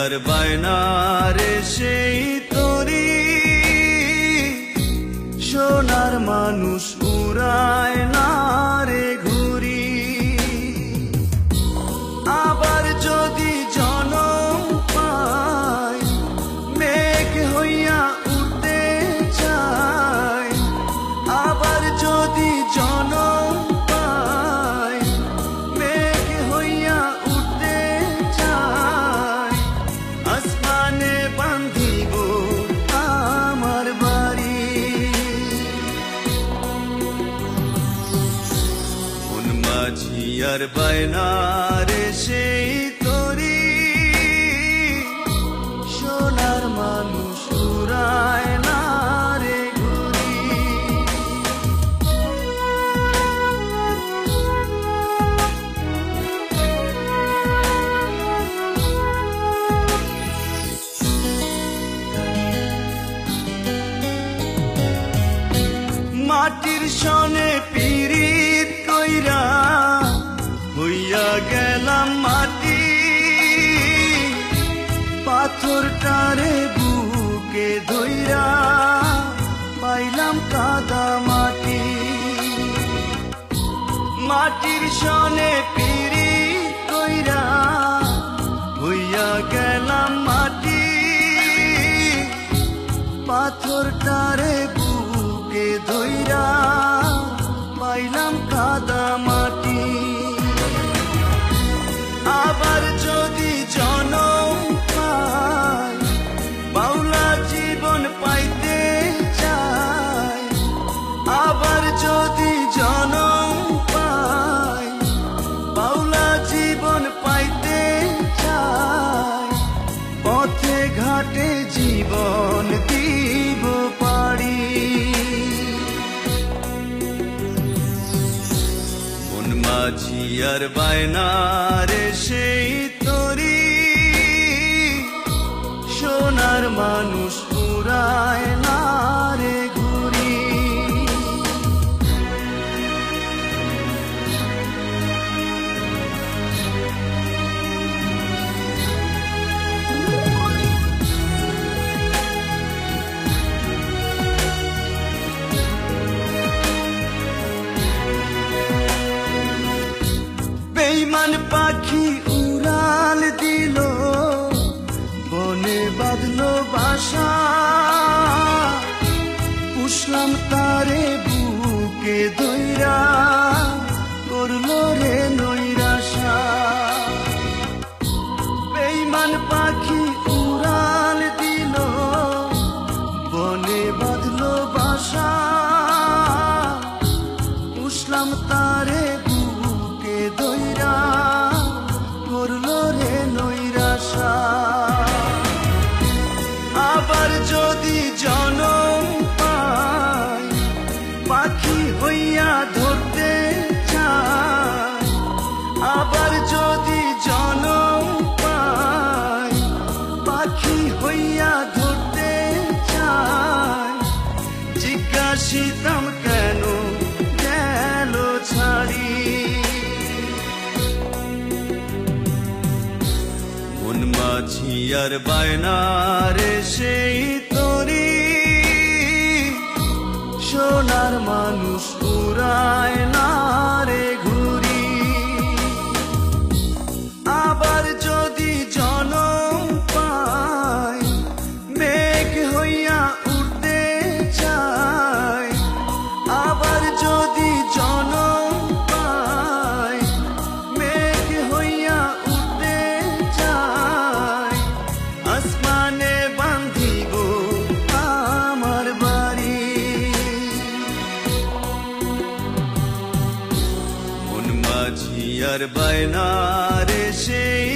আর বায়না রে সেই তরি সোনার মানুষ উড়ায় না রে ঘুরি। আবার যদি জনম পাই মেঘ হইয়া উঠতে চাই, আবার যদি জনম পাই মেঘ হইয়া উঠতে চাই, আসমানে বান্ধিব আমার বাড়ি। মন মাঝি আর বায়না রে সেই তরি সোনার মানুষ উড়ায় না রে ঘুরি। মাটির সনে পিরিত কইরা হইয়া গেলাম মাটি, পাথরটারে বুকে ধইরা পাইলাম কাদা মাটি। মাটির সনে পিরিত কইরা হইয়া গেলাম মাটি, পাথরটারে বুকে ধইরা পাইলাম কাদা মাটি। আবার যদি জনম পাই বাউলা জীবন পাইতে চাই, আবার যদি জনম পাই বাউলা জীবন পাইতে চাই, পথে ঘাটে জীবন দিব পারি। মন মাঝি আর বায়না রে সেই তরি সোনার মানুষ উড়ায় না রে ঘুরি। বেঈমান পাখি উড়াল দিল বনে বাঁধলো বাসা, পুষলাম তারে বুকে ধইরা করলো রে নৈরাশা। বেঈমান পাখি উড়াল দিল বনে বাঁধলো বাসা, পুষলাম তারে বুকে ধইরা করলো রে নৈরাশা। আবার যদি জনম পাই পাখি হইয়া ধরতে চাই, আবার যদি জনম পাই পাখি হইয়া ধরতে চাই, জিজ্ঞাসিতাম কেন গেল ছাড়ি। মন মাঝি আর বায়না রে সেই তরি সোনার মানুষ উড়ায় না রে ঘুরি। আবার যদি জনম পাই মেঘ হইয়া উঠতে চাই, আবার যদি জনম পাই মেঘ হইয়া উঠতে চাই, আসমানে বান্ধিব আমার বাড়ি। মন মাঝি আর বায়না রে সেই